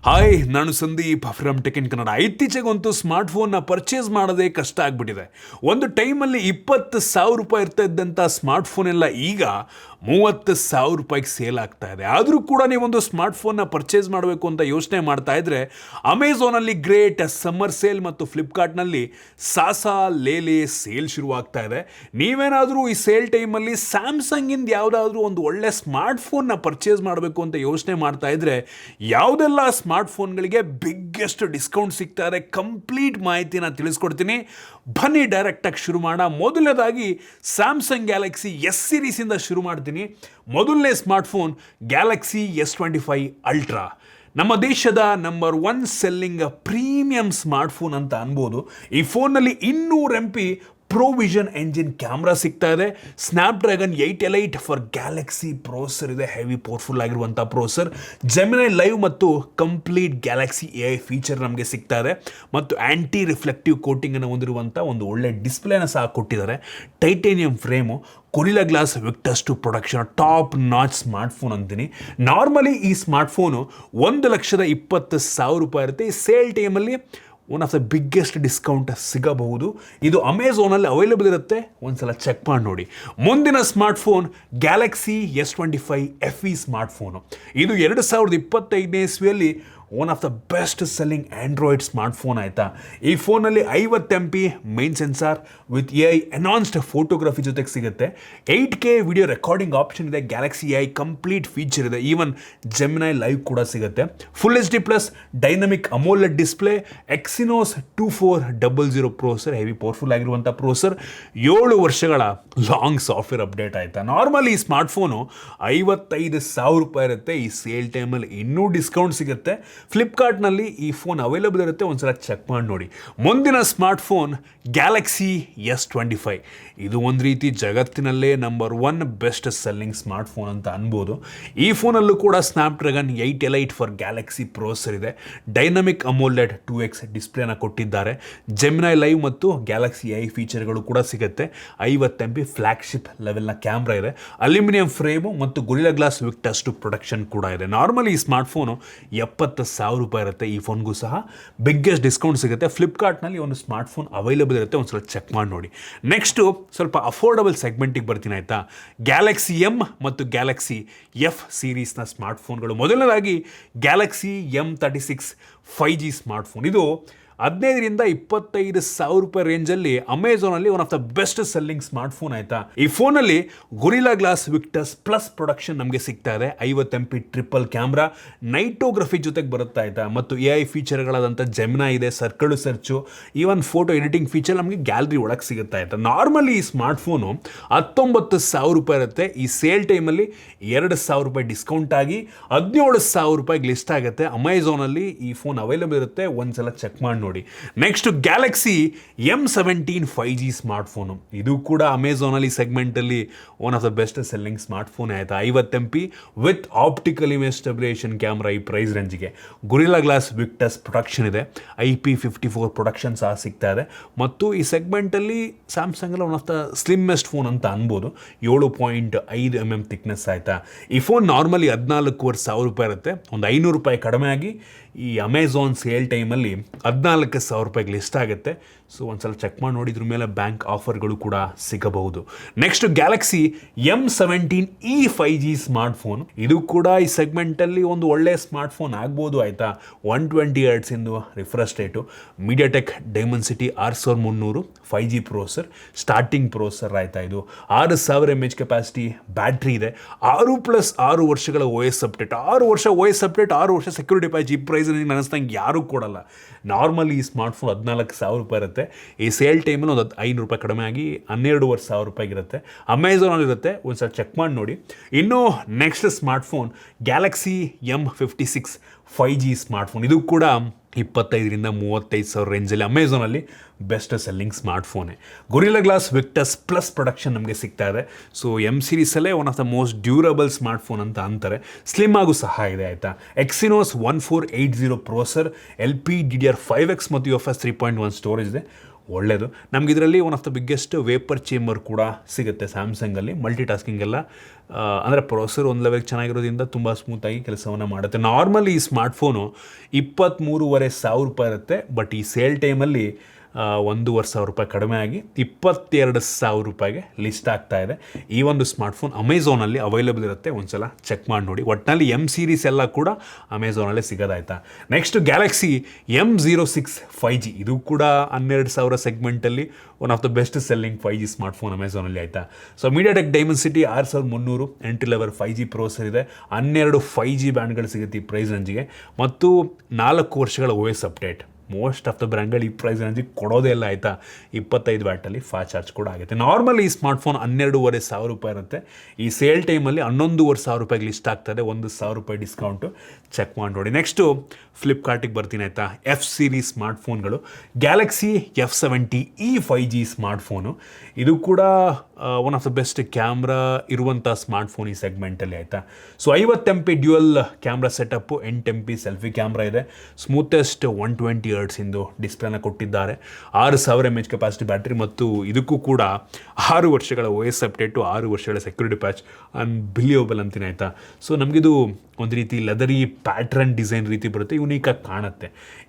Hi, ನಾನು Sandeep from tech in Kannada. ಇತ್ತೀಚೆಗಂತೂ ಸ್ಮಾರ್ಟ್ಫೋನ್ನ ಪರ್ಚೇಸ್ ಮಾಡೋದೇ ಕಷ್ಟ ಆಗಿಬಿಟ್ಟಿದೆ. ಒಂದು ಟೈಮಲ್ಲಿ 20,000 ರೂಪಾಯಿ ಇರ್ತಾ ಇದ್ದಂಥ ಸ್ಮಾರ್ಟ್ಫೋನ್ ಎಲ್ಲ ಈಗ 30,000 ರೂಪಾಯಿಗೆ ಸೇಲ್ ಆಗ್ತಾ ಇದೆ. ಆದರೂ ಕೂಡ ನೀವೊಂದು ಸ್ಮಾರ್ಟ್ಫೋನ್ನ ಪರ್ಚೇಸ್ ಮಾಡಬೇಕು ಅಂತ ಯೋಚನೆ ಮಾಡ್ತಾ ಇದ್ರೆ ಅಮೆಝಾನಲ್ಲಿ ಗ್ರೇಟ್ ಸಮ್ಮರ್ ಸೇಲ್ ಮತ್ತು ಫ್ಲಿಪ್ಕಾರ್ಟ್ನಲ್ಲಿ ಸಾಸಾ ಲೇಲೆ ಸೇಲ್ ಶುರುವಾಗ್ತಾ ಇದೆ. ನೀವೇನಾದರೂ ಈ ಸೇಲ್ ಟೈಮಲ್ಲಿ ಸ್ಯಾಮ್ಸಂಗಿಂದ ಯಾವುದಾದ್ರೂ ಒಂದು ಒಳ್ಳೆ ಸ್ಮಾರ್ಟ್ಫೋನ್ನ ಪರ್ಚೇಸ್ ಮಾಡಬೇಕು ಅಂತ ಯೋಚನೆ ಮಾಡ್ತಾ ಇದ್ರೆ ಯಾವುದೆಲ್ಲ ಸ್ಮಾರ್ಟ್ಫೋನ್ಗಳಿಗೆ ಬಿಗ್ಗೆಸ್ಟ್ ಡಿಸ್ಕೌಂಟ್ ಸಿಗ್ತಾ ಇದೆ, ಕಂಪ್ಲೀಟ್ ಮಾಹಿತಿನ ತಿಳಿಸ್ಕೊಡ್ತೀನಿ. ಬನ್ನಿ ಡೈರೆಕ್ಟಾಗಿ ಶುರು ಮಾಡೋಣ. ಮೊದಲನೇದಾಗಿ ಸ್ಯಾಮ್ಸಂಗ್ ಗ್ಯಾಲಕ್ಸಿ ಎಸ್ ಸೀರೀಸಿಂದ ಶುರು ಮಾಡ್ತೀನಿ. ಮೊದಲನೇ ಸ್ಮಾರ್ಟ್ಫೋನ್ ಗ್ಯಾಲಕ್ಸಿ S25 ಅಲ್ಟ್ರಾ. ನಮ್ಮ ದೇಶದ ನಂಬರ್ 1 ಸೆಲ್ಲಿಂಗ್ ಪ್ರೀಮಿಯಂ ಸ್ಮಾರ್ಟ್ಫೋನ್ ಅಂತ ಅನ್ಬೋದು. ಈ ಫೋನ್ನಲ್ಲಿ 200 MP ಪ್ರೋವಿಷನ್ ಎಂಜಿನ್ ಕ್ಯಾಮ್ರಾ ಸಿಗ್ತಾ ಇದೆ. ಸ್ನ್ಯಾಪ್ಡ್ರ್ಯಾಗನ್ 8 ಫಾರ್ ಗ್ಯಾಲಕ್ಸಿ ಪ್ರೋಸೆಸರ್ ಇದೆ, ಹೆವಿ ಪವರ್ಫುಲ್ ಆಗಿರುವಂಥ ಪ್ರೋಸೆಸರ್. ಜೆಮಿನೈ ಲೈವ್ ಮತ್ತು ಕಂಪ್ಲೀಟ್ ಗ್ಯಾಲಕ್ಸಿ AI ಫೀಚರ್ ನಮಗೆ ಸಿಗ್ತಾ ಇದೆ ಮತ್ತು ಆ್ಯಂಟಿ ರಿಫ್ಲೆಕ್ಟಿವ್ ಕೋಟಿಂಗನ್ನು ಹೊಂದಿರುವಂಥ ಒಂದು ಒಳ್ಳೆ ಡಿಸ್ಪ್ಲೇನ ಸಹ ಕೊಟ್ಟಿದ್ದಾರೆ. Titanium frame, Gorilla Glass Victus 2 production, top notch smartphone ಅಂತೀನಿ. ನಾರ್ಮಲಿ ಈ ಸ್ಮಾರ್ಟ್ಫೋನು 1,20,000 ರೂಪಾಯಿ ಇರುತ್ತೆ. ಈ ಸೇಲ್ ಟೈಮಲ್ಲಿ one of the biggest discount ಸಿಗಬಹುದು. ಇದು ಅಮೆಝಾನಲ್ಲಿ ಅವೈಲೇಬಲ್ ಇರುತ್ತೆ, ಒಂದ್ಸಲ ಚೆಕ್ ಮಾಡಿ ನೋಡಿ. ಮುಂದಿನ smartphone Galaxy S25 FE smartphone. ಇದು 2025ನೇ ಇಸ್ವಿಯಲ್ಲಿ one of the best selling Android smartphone ಆಯಿತಾ. ಈ ಫೋನಲ್ಲಿ 50 MP main sensor with AI enhanced photography ಜೊತೆಗೆ ಸಿಗುತ್ತೆ. 8K ವಿಡಿಯೋ ರೆಕಾರ್ಡಿಂಗ್ ಆಪ್ಷನ್ ಇದೆ. ಗ್ಯಾಲಕ್ಸಿ AI ಕಂಪ್ಲೀಟ್ ಫೀಚರ್ ಇದೆ. ಈವನ್ ಜೆಮಿನೈ ಲೈವ್ ಕೂಡ ಸಿಗುತ್ತೆ. Full HD plus dynamic AMOLED display, Exynos 2400 processor, heavy powerful ಆಗಿರುವಂಥ ಪ್ರೋಸೆಸರ್. 7 ವರ್ಷಗಳ ಲಾಂಗ್ ಸಾಫ್ಟ್ವೇರ್ ಅಪ್ಡೇಟ್ ಆಯಿತಾ. Normally ಈ ಸ್ಮಾರ್ಟ್ಫೋನು 55,000 ರೂಪಾಯಿ ಇರುತ್ತೆ. ಈ ಸೇಲ್ ಟೈಮಲ್ಲಿ ಇನ್ನೂ ಡಿಸ್ಕೌಂಟ್ ಸಿಗುತ್ತೆ. ಫ್ಲಿಪ್ಕಾರ್ಟ್ನಲ್ಲಿ ಈ ಫೋನ್ ಅವೈಲೇಬಲ್ ಇರುತ್ತೆ, ಒಂದ್ಸಲ ಚೆಕ್ ಮಾಡಿ ನೋಡಿ. ಮುಂದಿನ ಸ್ಮಾರ್ಟ್ಫೋನ್ ಗ್ಯಾಲಕ್ಸಿ S25. ಇದು ಒಂದು ರೀತಿ ಜಗತ್ತಿನಲ್ಲೇ ನಂಬರ್ 1 ಬೆಸ್ಟ್ ಸೆಲ್ಲಿಂಗ್ ಸ್ಮಾರ್ಟ್ಫೋನ್ ಅಂತ ಅನ್ಬೋದು. ಈ ಫೋನಲ್ಲೂ ಕೂಡ ಸ್ನ್ಯಾಪ್ಡ್ರ್ಯಾಗನ್ 8 ಫಾರ್ ಗ್ಯಾಲಕ್ಸಿ ಪ್ರೋಸೆಸರ್ ಇದೆ. ಡೈನಮಿಕ್ ಅಮೋಲೆಡ್ 2X ಡಿಸ್ಪ್ಲೇನ ಕೊಟ್ಟಿದ್ದಾರೆ. ಜೆಮಿನೈ ಲೈವ್ ಮತ್ತು ಗ್ಯಾಲಕ್ಸಿ AI ಫೀಚರ್ಗಳು ಕೂಡ ಸಿಗುತ್ತೆ. 50 MP ಫ್ಲ್ಯಾಗ್ಶಿಪ್ ಲೆವೆಲ್ನ ಕ್ಯಾಮ್ರಾ ಇದೆ. ಅಲ್ಯೂಮಿನಿಯಂ ಫ್ರೇಮು ಮತ್ತು ಗೊರಿಲ್ಲಾ ಗ್ಲಾಸ್ ವಿಕ್ಟಸ್ 2 ಪ್ರೊಡಕ್ಷನ್ ಕೂಡ ಇದೆ. ನಾರ್ಮಲಿ ಈ ಸ್ಮಾರ್ಟ್ಫೋನು 70,000 ರೂಪಾಯಿ ಇರುತ್ತೆ. ಈ ಫೋನ್ಗೂ ಸಹ ಬಿಗ್ಗೆಸ್ಟ್ ಡಿಸ್ಕೌಂಟ್ ಸಿಗುತ್ತೆ. ಫ್ಲಿಪ್ಕಾರ್ಟ್ನಲ್ಲಿ ಒಂದು ಸ್ಮಾರ್ಟ್ಫೋನ್ ಅವೈಲೇಬಲ್ ಇರುತ್ತೆ, ಒಂದ್ಸಲ ಚೆಕ್ ಮಾಡಿ ನೋಡಿ. ನೆಕ್ಸ್ಟು ಸ್ವಲ್ಪ ಅಫೋರ್ಡಬಲ್ ಸೆಗ್ಮೆಂಟಿಗೆ ಬರ್ತೀನಿ ಆಯಿತಾ. ಗ್ಯಾಲಕ್ಸಿ M ಮತ್ತು ಗ್ಯಾಲಕ್ಸಿ F ಸೀರೀಸ್ನ ಸ್ಮಾರ್ಟ್ಫೋನ್ಗಳು. ಮೊದಲನೇದಾಗಿ ಗ್ಯಾಲಕ್ಸಿ M36 5G ಸ್ಮಾರ್ಟ್ಫೋನ್. ಇದು 15,000 to 25,000 ರೂಪಾಯಿ ರೇಂಜಲ್ಲಿ ಅಮೆಝಾನಲ್ಲಿ one of the best selling smartphone ಆಯಿತಾ. ಈ ಫೋನಲ್ಲಿ Gorilla Glass Victus plus production ನಮಗೆ ಸಿಗ್ತಾ ಇದೆ. 50 MP ಟ್ರಿಪಲ್ ಕ್ಯಾಮ್ರಾ, ನೈಟೋಗ್ರಫಿ ಜೊತೆಗೆ ಬರುತ್ತೆ ಆಯಿತಾ. ಮತ್ತು AI ಫೀಚರ್ಗಳಾದಂಥ ಜೆಮಿನೈ ಇದೆ, circle search, even photo editing feature ನಮಗೆ ಗ್ಯಾಲರಿ ಒಳಗೆ ಸಿಗುತ್ತೆ ಆಯಿತಾ. ನಾರ್ಮಲಿ ಈ ಸ್ಮಾರ್ಟ್ಫೋನು 19,000 ರೂಪಾಯಿ ಇರುತ್ತೆ. ಈ ಸೇಲ್ ಟೈಮಲ್ಲಿ 2,000 ರೂಪಾಯಿ ಡಿಸ್ಕೌಂಟ್ ಆಗಿ 17,000 ರೂಪಾಯಿಗೆ ಲಿಸ್ಟ್ ಆಗುತ್ತೆ. ಅಮೆಝಾನಲ್ಲಿ ಈ ಫೋನ್ ಅವೈಲೇಬಲ್ ಇರುತ್ತೆ, ಒಂದ್ಸಲ ಚೆಕ್ ಮಾಡಿ ನೋಡಿ. Next Galaxy M17 5G smartphone. ಇದು ಕೂಡ ಅಮೆಝಾನಲ್ಲಿ ಸೆಗ್ಮೆಂಟಲ್ಲಿ one of the best selling smartphone ಆಯಿತಾ. 50 MP with optical image stabilisation camera ಈ ಪ್ರೈಸ್ ರೇಂಜ್ಗೆ. ಗೊರಿಲ್ಲಾ ಗ್ಲಾಸ್ ವಿಕ್ಟಸ್ ಪ್ರೊಡಕ್ಷನ್ ಇದೆ. IP54 ಪ್ರೊಡಕ್ಷನ್ ಸಹ ಸಿಗ್ತಾ ಇದೆ. ಮತ್ತು ಈ ಸೆಗ್ಮೆಂಟಲ್ಲಿ ಸ್ಯಾಮ್ಸಂಗಲ್ಲಿ one of the slimmest phone ಅಂತ ಅನ್ಬೋದು. 7.5 mm ಥಿಕ್ನೆಸ್ ಆಯಿತಾ. ಈ ಫೋನ್ ನಾರ್ಮಲಿ 14,500 ರೂಪಾಯಿ ಇರುತ್ತೆ. ಒಂದು 500 ರೂಪಾಯಿ ಕಡಿಮೆ ಆಗಿ ಈ ಅಮೆಝಾನ್ ಸೇಲ್ ಟೈಮಲ್ಲಿ 14,000 ರೂಪಾಯಿಗೆ ಲಿಸ್ಟ್ ಆಗುತ್ತೆ. ಸೊ ಒಂದ್ಸಲ ಚೆಕ್ ಮಾಡಿ ನೋಡಿ, ಇದ್ರ ಮೇಲೆ ಬ್ಯಾಂಕ್ ಆಫರ್ಗಳು ಕೂಡ ಸಿಗಬಹುದು. Next Galaxy M17e 5G smartphone. ಇದು ಕೂಡ ಈ ಸೆಗ್ಮೆಂಟಲ್ಲಿ ಒಂದು ಒಳ್ಳೆಯ ಸ್ಮಾರ್ಟ್ಫೋನ್ ಆಗ್ಬೋದು ಆಯಿತಾ. 120 Hz ಇಂದು refresh rate, MediaTek Dimensity 6300 5G processor, starting processor ಆಯಿತಾ. ಇದು 6000 mAh ಕೆಪಾಸಿಟಿ ಬ್ಯಾಟ್ರಿ ಇದೆ. 6+6 ವರ್ಷಗಳ OS ಅಪ್ಡೇಟ್, 6 ವರ್ಷ OS ಅಪ್ಡೇಟ್, 6 ವರ್ಷ ಸೆಕ್ಯೂರಿಟಿ ಪ್ಯಾಚ್. ಈ ಪ್ರೈಸ್ ನನಗೆ ಅನ್ನಿಸ್ದಂಗೆ ಯಾರೂ ಕೊಡಲ್ಲ. ನಾರ್ಮಲಿ ಈ ಸ್ಮಾರ್ಟ್ಫೋನ್ 14,000 ರೂಪಾಯಿ ಇರುತ್ತೆ. ಈ ಸೇಲ್ ಟೈಮಲ್ಲಿ ಒಂದು 500 ರೂಪಾಯಿ ಕಡಿಮೆ ಆಗಿ 12,500 ರೂಪಾಯಿಗೆ ಇರುತ್ತೆ. ಅಮೆಝಾನಲ್ಲಿ ಇರುತ್ತೆ, ಒಂದ್ಸಲ ಚೆಕ್ ಮಾಡಿ ನೋಡಿ. ಇನ್ನು next smartphone Galaxy M56 5G smartphone. ಇದು ಕೂಡ 25,000 to 35,000 ರೇಂಜಲ್ಲಿ ಅಮೆಝಾನಲ್ಲಿ ಬೆಸ್ಟ್ ಸೆಲ್ಲಿಂಗ್ ಸ್ಮಾರ್ಟ್ಫೋನೇ. Gorilla Glass Victus plus production ನಮಗೆ ಸಿಗ್ತಾ ಇದೆ. ಸೊ M ಸೀರೀಸಲ್ಲೇ one of the most durable smartphone ಅಂತ ಅಂತಾರೆ. ಸ್ಲಿಮ್ ಆಗು ಸಹ ಇದೆ ಆಯಿತಾ. ಎಕ್ಸಿನೋಸ್ 1480 ಪ್ರೋಸೆಸರ್, LPDDR5X ಮತ್ತು UFS 3.1 ಸ್ಟೋರೇಜ್ ಇದೆ. ಒಳ್ಳೆಯದು. ನಮ್ಗೆ ಇದರಲ್ಲಿ one of the biggest vapour chamber ಕೂಡ ಸಿಗುತ್ತೆ ಸ್ಯಾಮ್ಸಂಗಲ್ಲಿ. ಮಲ್ಟಿ ಟಾಸ್ಕಿಂಗ್ ಎಲ್ಲ ಅಂದರೆ ಪ್ರೊಸೆಸರ್ ಒಂದು ಲೆವೆಲ್ಗೆ ಚೆನ್ನಾಗಿರೋದ್ರಿಂದ ತುಂಬ ಸ್ಮೂತಾಗಿ ಕೆಲಸವನ್ನು ಮಾಡುತ್ತೆ. ನಾರ್ಮಲಿ ಈ ಸ್ಮಾರ್ಟ್ಫೋನು 23,500 ಇರುತ್ತೆ, ಬಟ್ ಈ ಸೇಲ್ ಟೈಮಲ್ಲಿ 1,500 ರೂಪಾಯಿ ಕಡಿಮೆ ಆಗಿ 22,000 ರೂಪಾಯಿಗೆ ಲಿಸ್ಟ್ ಆಗ್ತಾ ಇದೆ. ಈ ಒಂದು ಸ್ಮಾರ್ಟ್ಫೋನ್ ಅಮೆಝಾನಲ್ಲಿ ಅವೈಲೇಬಲ್ ಇರುತ್ತೆ, ಒಂದ್ಸಲ ಚೆಕ್ ಮಾಡಿ ನೋಡಿ. ಒಟ್ಟಿನಲ್ಲಿ ಸೀರೀಸ್ ಎಲ್ಲ ಕೂಡ ಅಮೆಝಾನಲ್ಲೇ ಸಿಗೋದಾಯ್ತಾ. ನೆಕ್ಸ್ಟ್ ಗ್ಯಾಲಕ್ಸಿ M06 5G, ಇದು ಕೂಡ 12,000 ಸೆಗ್ಮೆಂಟಲ್ಲಿ one of the best selling 5G smartphone ಅಮೆಝಾನಲ್ಲಿ ಆಯಿತಾ. So MediaTek Dimensity 6300 entry level 5G processor ಇದೆ. 12 5G ಬ್ಯಾಂಡ್ಗಳು ಸಿಗುತ್ತೆ ಈ ಪ್ರೈಸ್ ರೇಂಜಿಗೆ, ಮತ್ತು 4 ವರ್ಷಗಳ OS update. Most of the ಬ್ರ್ಯಾಂಡ್ಗಳು ಈ ಪ್ರೈಸ್ ರೇಂಜಿಗೆ ಕೊಡೋದೇ ಇಲ್ಲ ಆಯಿತಾ. 25 ವ್ಯಾಟಲ್ಲಿ ಫಾಸ್ಟ್ ಚಾರ್ಜ್ ಕೂಡ ಆಗುತ್ತೆ. ನಾರ್ಮಲಿ ಈ ಸ್ಮಾರ್ಟ್ಫೋನ್ 12,500 ರೂಪಾಯಿ ಇರುತ್ತೆ. ಈ ಸೇಲ್ ಟೈಮಲ್ಲಿ 11,500 ರೂಪಾಯಿಗೆ ಲಿಸ್ಟ್ ಆಗ್ತದೆ. 1,000 ರೂಪಾಯಿ ಡಿಸ್ಕೌಂಟು, ಚೆಕ್ ಮಾಡಿ ನೋಡಿ. ನೆಕ್ಸ್ಟು ಫ್ಲಿಪ್ಕಾರ್ಟಿಗೆ ಬರ್ತೀನಿ ಆಯಿತಾ. F ಸೀರೀಸ್ ಸ್ಮಾರ್ಟ್ಫೋನ್ಗಳು, ಗ್ಯಾಲಕ್ಸಿ F70e 5G ಸ್ಮಾರ್ಟ್ಫೋನು. ಇದು ಕೂಡ one of the best camera ಇರುವಂಥ ಸ್ಮಾರ್ಟ್ಫೋನ್ ಈ ಸೆಗ್ಮೆಂಟಲ್ಲಿ ಆಯಿತಾ. So 50 MP dual camera setup, 8 MP selfie camera ಇದೆ. ಸ್ಮೂತೆಸ್ಟ್ 120 ಹರ್ಟ್ಸಿಂದು ಡಿಸ್ಪ್ಲೇನ ಕೊಟ್ಟಿದ್ದಾರೆ. 6,000 mAh ಕೆಪಾಸಿಟಿ ಬ್ಯಾಟ್ರಿ, ಮತ್ತು ಇದಕ್ಕೂ ಕೂಡ 6 ವರ್ಷಗಳ OS ಅಪ್ಡೇಟು, 6 ವರ್ಷಗಳ ಸೆಕ್ಯೂರಿಟಿ ಪ್ಯಾಚ್. ಅನ್ಬಿಲಿಯಬಲ್ ಅಂತೀನಿ ಆಯಿತಾ. ಸೊ ನಮಗಿದು ಒಂದು ರೀತಿ ಲೆದರಿ ಪ್ಯಾಟ್ರನ್ ಡಿಸೈನ್ ರೀತಿ ಬರುತ್ತೆ, ಯುನೀಕಾಗಿ ಕಾಣುತ್ತೆ.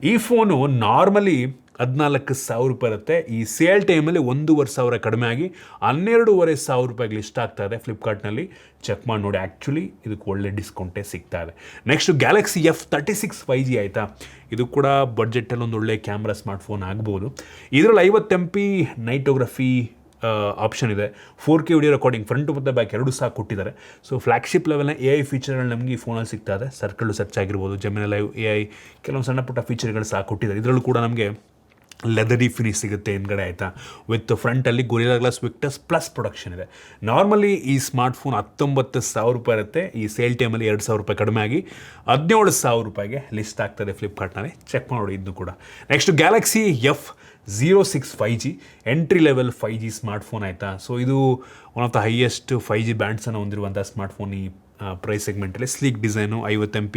ಈ ಫೋನು ನಾರ್ಮಲಿ 14,000 ರೂಪಾಯಿ ಇರುತ್ತೆ. ಈ ಸೇಲ್ ಟೈಮಲ್ಲಿ 1,500 ಕಡಿಮೆ ಆಗಿ 12,500 ರೂಪಾಯಿಗೆ ಲಿಸ್ಟ್ ಆಗ್ತಾ ಇದೆ ಫ್ಲಿಪ್ಕಾರ್ಟ್ನಲ್ಲಿ. ಚೆಕ್ ಮಾಡಿ ನೋಡಿ, ಆ್ಯಕ್ಚುಲಿ ಇದಕ್ಕೆ ಒಳ್ಳೆ ಡಿಸ್ಕೌಂಟೇ ಸಿಗ್ತಾ ಇದೆ. ನೆಕ್ಸ್ಟ್ ಗ್ಯಾಲಕ್ಸಿ F36 5G ಆಯಿತಾ. ಇದು ಕೂಡ ಬಡ್ಜೆಟಲ್ಲಿ ಒಂದು ಒಳ್ಳೆ ಕ್ಯಾಮ್ರಾ ಸ್ಮಾರ್ಟ್ಫೋನ್ ಆಗ್ಬೋದು. ಇದರಲ್ಲಿ 50 MP ನೈಟೋಗ್ರಫಿ ಆಪ್ಷನ್ ಇದೆ. 4K ವಿಡಿಯೋ ರೆಕಾರ್ಡಿಂಗ್ ಫ್ರಂಟ್ ಮತ್ತು ಬ್ಯಾಕ್ ಎರಡೂ ಸಹ ಕೊಟ್ಟಿದ್ದಾರೆ. ಸೊ ಫ್ಲ್ಯಾಗ್ಶಿಪ್ ಲೆವೆಲ್ನ AI ಫೀಚರ್ಗಳು ನಮಗೆ ಈ ಫೋನಲ್ಲಿ ಸಿಗ್ತಾ ಇದೆ. ಸರ್ಕಲ್ ಸರ್ಚ್ ಆಗಿರ್ಬೋದು, ಜೆಮಿನಿ ಲೈವ್ AI, ಕೆಲವೊಂದು ಸಣ್ಣ ಪುಟ್ಟ ಫೀಚರ್ಗಳು ಸಹ ಕೊಟ್ಟಿದ್ದಾರೆ. ಇದರಲ್ಲೂ ಕೂಡ ನಮಗೆ ಲೆದರಿ ಫಿನಿಶ್ ಸಿಗುತ್ತೆ ಹಿಂದ್ಗಡೆ ಆಯಿತಾ. ವಿತ್ ಫ್ರಂಟಲ್ಲಿ Gorilla Glass Victus plus production ಇದೆ. ನಾರ್ಮಲಿ ಈ ಸ್ಮಾರ್ಟ್ಫೋನ್ 19,000 ರೂಪಾಯಿ ಇರುತ್ತೆ. ಈ ಸೇಲ್ ಟೈಮಲ್ಲಿ 2,000 ರೂಪಾಯಿ ಕಡಿಮೆ ಆಗಿ 17,000 ರೂಪಾಯಿಗೆ ಲಿಸ್ಟ್ ಆಗ್ತದೆ ಫ್ಲಿಪ್ಕಾರ್ಟ್ನಲ್ಲಿ. ಚೆಕ್ ಮಾಡಿ ಇದನ್ನು ಕೂಡ. Next Galaxy F06 5G entry level 5G smartphone ಆಯಿತಾ. ಸೊ ಇದು one of the highest 5G ಬ್ಯಾಂಡ್ಸನ್ನು ಹೊಂದಿರುವಂಥ ಸ್ಮಾರ್ಟ್ಫೋನ್. ಈ ಪ್ರೈಸ್ ಸೆಗ್ಮೆಂಟಲ್ಲಿ ಸ್ಲೀಕ್ ಡಿಸೈನು, 50 MP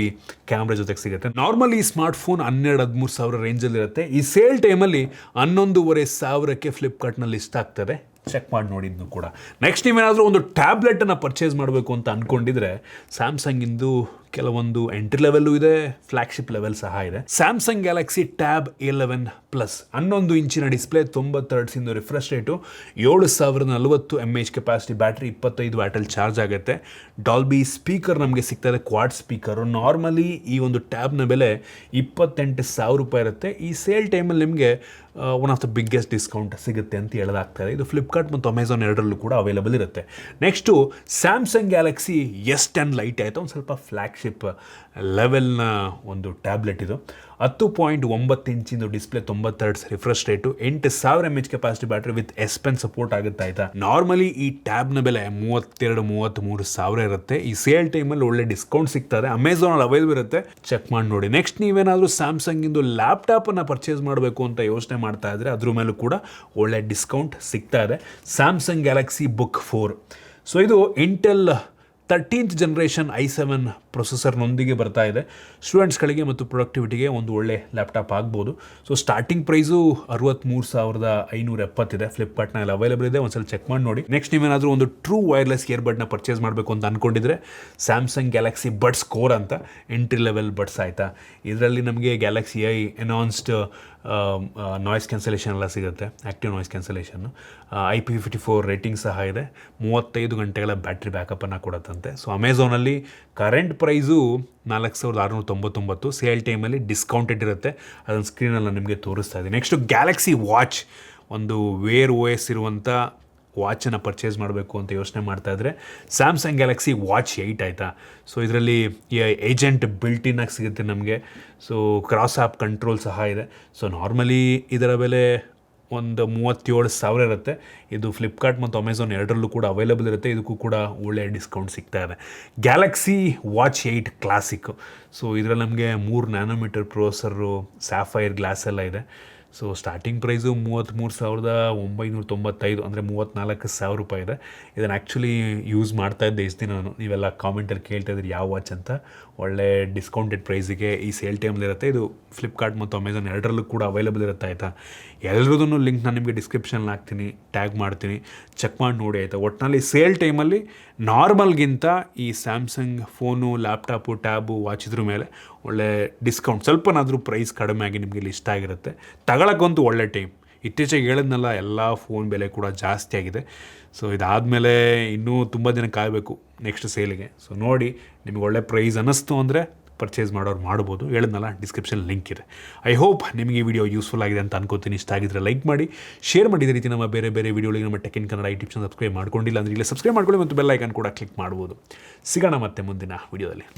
ಕ್ಯಾಮ್ರಾ ಜೊತೆಗೆ ಸಿಗುತ್ತೆ. ನಾರ್ಮಲಿ ಈ ಸ್ಮಾರ್ಟ್ಫೋನ್ 12,000-13,000 ರೇಂಜಲ್ಲಿರುತ್ತೆ. ಈ ಸೇಲ್ ಟೈಮಲ್ಲಿ 11,500ಕ್ಕೆ ಫ್ಲಿಪ್ಕಾರ್ಟ್ನಲ್ಲಿ ಲಿಸ್ಟ್ ಆಗ್ತದೆ. ಚೆಕ್ ಮಾಡಿ ನೋಡಿದ್ದು ಕೂಡ. ನೆಕ್ಸ್ಟ್ ನೀವೇನಾದರೂ ಒಂದು ಟ್ಯಾಬ್ಲೆಟನ್ನು ಪರ್ಚೇಸ್ ಮಾಡಬೇಕು ಅಂತ ಅಂದ್ಕೊಂಡಿದ್ರೆ, ಸ್ಯಾಮ್ಸಂಗಿಂದು ಕೆಲವೊಂದು ಎಂಟ್ರಿ ಲೆವೆಲ್ಲು ಇದೆ, ಫ್ಲ್ಯಾಗ್ಶಿಪ್ ಲೆವೆಲ್ ಸಹ ಇದೆ. Samsung Galaxy tab A11 plus 11 ಇಂಚಿನ ಡಿಸ್ಪ್ಲೇ, 90 ಹರ್ಟ್ಸಿಂದು refresh rate, 7,040 mAh capacity battery, 25 ವ್ಯಾಟಲ್ಲಿ ಚಾರ್ಜ್ ಆಗುತ್ತೆ. ಡಾಲ್ಬಿ ಸ್ಪೀಕರ್ ನಮಗೆ ಸಿಗ್ತದೆ, ಕ್ವಾಡ್ ಸ್ಪೀಕರು. ನಾರ್ಮಲಿ ಈ ಒಂದು ಟ್ಯಾಬ್ನ ಬೆಲೆ 28,000 ರೂಪಾಯಿ ಇರುತ್ತೆ. ಈ ಸೇಲ್ ಟೈಮಲ್ಲಿ ನಿಮಗೆ one of the biggest discount ಸಿಗುತ್ತೆ ಅಂತ ಹೇಳಲಾಗ್ತದೆ. ಇದು ಫ್ಲಿಪ್ಕಾರ್ಟ್ ಮತ್ತು ಅಮೆಝಾನ್ ಎರಡರಲ್ಲೂ ಕೂಡ ಅವೈಲೇಬಲ್ ಇರುತ್ತೆ. Next Samsung Galaxy S10 light ಆಯಿತು, ಒಂದು ಸ್ವಲ್ಪ ಫ್ಲ್ಯಾಗ್ಶಿಪ್ ಲೆವೆಲ್ನ ಒಂದು ಟ್ಯಾಬ್ಲೆಟ್ ಇದು. 10.9 ಇಂಚಿಂದು display, 90 hertz refresh rate, 8,000 mAh capacity battery with S Pen support ಆಗುತ್ತೆ ಆಯಿತಾ. ನಾರ್ಮಲಿ ಈ ಟ್ಯಾಬ್ನ ಬೆಲೆ 32,000-33,000 ಇರುತ್ತೆ. ಈ ಸೇಲ್ ಟೈಮಲ್ಲಿ ಒಳ್ಳೆ ಡಿಸ್ಕೌಂಟ್ ಸಿಗ್ತದೆ. ಅಮೆಝಾನಲ್ಲಿ ಅವೈಲೇಬಲ್ ಇರುತ್ತೆ, ಚೆಕ್ ಮಾಡಿ ನೋಡಿ. ನೆಕ್ಸ್ಟ್ ನೀವೇನಾದರೂ ಸ್ಯಾಮ್ಸಂಗಿಂದು ಲ್ಯಾಪ್ಟಾಪನ್ನು ಪರ್ಚೇಸ್ ಮಾಡಬೇಕು ಅಂತ ಯೋಚನೆ ಮಾಡ್ತಾ ಇದ್ದರೆ, ಅದ್ರ ಮೇಲೂ ಕೂಡ ಒಳ್ಳೆ ಡಿಸ್ಕೌಂಟ್ ಸಿಗ್ತಾ ಇದೆ. Samsung Galaxy book 4. ಸೊ ಇದು ಇಂಟೆಲ್ 13th ಜನರೇಷನ್ i7 ಪ್ರೊಸೆಸರ್ನೊಂದಿಗೆ ಬರ್ತಾ ಇದೆ. ಸ್ಟೂಡೆಂಟ್ಸ್ಗಳಿಗೆ ಮತ್ತು ಪ್ರೊಡಕ್ಟಿವಿಟಿಗೆ ಒಂದು ಒಳ್ಳೆ ಲ್ಯಾಪ್ಟಾಪ್ ಆಗ್ಬೋದು. ಸೊ ಸ್ಟಾರ್ಟಿಂಗ್ ಪ್ರೈಸು 63,570 ಇದೆ. ಫ್ಲಿಪ್ಕಾರ್ಟ್ನಲ್ಲಿ ಅವೈಲೇಬಲ್ ಇದೆ, ಒಂದ್ಸಲ ಚೆಕ್ ಮಾಡಿ ನೋಡಿ. ನೆಕ್ಸ್ಟ್ ನೀವೇನಾದರೂ ಒಂದು ಟ್ರೂ ವೈರ್ಲೆಸ್ ಇಯರ್ಬಡ್ನ ಪರ್ಚೇಸ್ ಮಾಡಬೇಕು ಅಂತ ಅಂದ್ಕೊಂಡಿದ್ರೆ, ಸ್ಯಾಮ್ಸಂಗ್ ಗ್ಯಾಲಕ್ಸಿ ಬಡ್ಸ್ ಕೋರ್ ಅಂತ ಎಂಟ್ರಿ ಲೆವೆಲ್ ಬಡ್ಸ್ ಆಯಿತಾ. ಇದರಲ್ಲಿ ನಮಗೆ ಗ್ಯಾಲಕ್ಸಿ ಐ ಎನಾನ್ಸ್ಡ್ ನಾಯ್ಸ್ ಕ್ಯಾನ್ಸಲೇಷನ್ ಎಲ್ಲ ಸಿಗುತ್ತೆ, active noise cancellation. IP54 rating ಸಹ ಇದೆ. 35 ಗಂಟೆಗಳ ಬ್ಯಾಟ್ರಿ ಬ್ಯಾಕಪ್ಪನ್ನು ಕೊಡುತ್ತಂತೆ. ಸೊ ಅಮೆಝಾನಲ್ಲಿ ಕರೆಂಟ್ ಪ್ರೈಸು 4,699. ಸೇಲ್ ಟೈಮಲ್ಲಿ ಡಿಸ್ಕೌಂಟೆಡ್ ಇರುತ್ತೆ, ಅದನ್ನು ಸ್ಕ್ರೀನಲ್ಲಿ ನಿಮಗೆ ತೋರಿಸ್ತಾ ಇದೆ. ನೆಕ್ಸ್ಟು ಗ್ಯಾಲಕ್ಸಿ ವಾಚ್, ಒಂದು ವೇರ್ OS ಇರುವಂಥ ವಾಚನ್ನು ಪರ್ಚೇಸ್ ಮಾಡಬೇಕು ಅಂತ ಯೋಚನೆ ಮಾಡ್ತಾಯಿದ್ರೆ, ಸ್ಯಾಮ್ಸಂಗ್ ಗ್ಯಾಲಕ್ಸಿ ವಾಚ್ 8 ಆಯಿತಾ. ಸೊ ಇದರಲ್ಲಿ ಏಜೆಂಟ್ ಬಿಲ್ಟಿನಾಗಿ ಸಿಗುತ್ತೆ ನಮಗೆ. ಸೊ ಕ್ರಾಸ್ ಆ್ಯಪ್ ಕಂಟ್ರೋಲ್ ಸಹ ಇದೆ. ಸೊ ನಾರ್ಮಲಿ ಇದರ ಬೆಲೆ ಒಂದು 37,000 ಇರುತ್ತೆ. ಇದು ಫ್ಲಿಪ್ಕಾರ್ಟ್ ಮತ್ತು ಅಮೆಝಾನ್ ಎರಡರಲ್ಲೂ ಕೂಡ ಅವೈಲೇಬಲ್ ಇರುತ್ತೆ. ಇದಕ್ಕೂ ಕೂಡ ಒಳ್ಳೆಯ ಡಿಸ್ಕೌಂಟ್ ಸಿಗ್ತಾ ಇದೆ. Galaxy watch 8 classic. ಸೊ ಇದರಲ್ಲಿ ನಮಗೆ 3 ನ್ಯಾನೋಮೀಟರ್ ಪ್ರೊಸೆಸರು, ಸ್ಯಾಫೈರ್ ಗ್ಲಾಸ್ ಎಲ್ಲ ಇದೆ. ಸೊ ಸ್ಟಾರ್ಟಿಂಗ್ ಪ್ರೈಸು 33,995, ಅಂದರೆ 34,000 ರೂಪಾಯಿ ಇದೆ. ಇದನ್ನು ಆ್ಯಕ್ಚುಲಿ ಯೂಸ್ ಮಾಡ್ತಾ ಇದ್ದೆ ಇಷ್ಟು ದಿನ ನಾನು. ನೀವೆಲ್ಲ ಕಾಮೆಂಟಲ್ಲಿ ಕೇಳ್ತಾ ಇದ್ದೀರಿ ಯಾವ ವಾಚ್ ಅಂತ. ಒಳ್ಳೆ ಡಿಸ್ಕೌಂಟೆಡ್ ಪ್ರೈಸಿಗೆ ಈ ಸೇಲ್ ಟೈಮಲ್ಲಿರುತ್ತೆ. ಇದು ಫ್ಲಿಪ್ಕಾರ್ಟ್ ಮತ್ತು ಅಮೆಝಾನ್ ಎರಡರಲ್ಲೂ ಕೂಡ ಅವೈಲೇಬಲ್ ಇರುತ್ತೆ ಆಯಿತಾ. ಎಲ್ಲರದೂ ಲಿಂಕ್ ನಾನು ನಿಮಗೆ ಡಿಸ್ಕ್ರಿಪ್ಷನಲ್ಲಿ ಹಾಕ್ತೀನಿ, ಟ್ಯಾಗ್ ಮಾಡ್ತೀನಿ, ಚೆಕ್ ಮಾಡಿ ನೋಡಿ ಆಯಿತಾ. ಒಟ್ಟಿನಲ್ಲಿ ಸೇಲ್ ಟೈಮಲ್ಲಿ ನಾರ್ಮಲ್ಗಿಂತ ಈ Samsung phone, laptop, tab, watch ಇದ್ರ ಮೇಲೆ ಒಳ್ಳೆ ಡಿಸ್ಕೌಂಟ್ ಸ್ವಲ್ಪನಾದರೂ ಪ್ರೈಸ್ ಕಡಿಮೆ ಆಗಿ ನಿಮಗೆ ಇಲ್ಲಿ ಇಷ್ಟ ಆಗಿರುತ್ತೆ. ತಗೊಳಕ್ಕಂತೂ ಒಳ್ಳೆ ಟೈಮ್. ಇತ್ತೀಚೆಗೆ ಹೇಳಿದ್ನಲ್ಲ, ಎಲ್ಲ ಫೋನ್ ಬೆಲೆ ಕೂಡ ಜಾಸ್ತಿ ಆಗಿದೆ. ಸೊ ಇದಾದಮೇಲೆ ಇನ್ನೂ ತುಂಬ ದಿನ ಕಾಯಬೇಕು ನೆಕ್ಸ್ಟ್ ಸೇಲಿಗೆ. ಸೊ ನೋಡಿ, ನಿಮಗೆ ಒಳ್ಳೆ ಪ್ರೈಸ್ ಅನ್ನಿಸ್ತು ಅಂದರೆ ಪರ್ಚೇಸ್ ಮಾಡೋರು ಮಾಡ್ಬೋದು. ಹೇಳಿದ್ನಲ್ಲ, ಡಿಸ್ಕ್ರಿಪ್ಷನ್ ಲಿಂಕ್ ಇದೆ. ಐ ಹೋಪ್ ನಿಮಗೆ ಈ ವಿಡಿಯೋ ಯೂಸ್ಫುಲ್ ಆಗಿದೆ ಅಂತ ಅನ್ಕೋತೀನಿ. ಇಷ್ಟ ಆಗಿದ್ರೆ ಲೈಕ್ ಮಾಡಿ, ಶೇರ್ ಮಾಡಿ. ಇದೇ ರೀತಿ ನಮ್ಮ ಬೇರೆ ಬೇರೆ ವಿಡಿಯೋಗಳಿಗೆ ನಮ್ಮ tech in Kannada YouTube channel subscribe ಮಾಡ್ಕೊಂಡಿಲ್ಲ ಅಂದರೆ ಇಲ್ಲಿ ಸಬ್ಸ್ಕ್ರೈಬ್ ಮಾಡ್ಕೊಳ್ಳಿ ಮತ್ತು ಬೆಲ್ ಐಕನ್ ಕೂಡ ಕ್ಲಿಕ್ ಮಾಡ್ಬೋದು. ಸಿಗೋಣ ಮತ್ತೆ ಮುಂದಿನ ವಿಡಿಯೋದಲ್ಲಿ.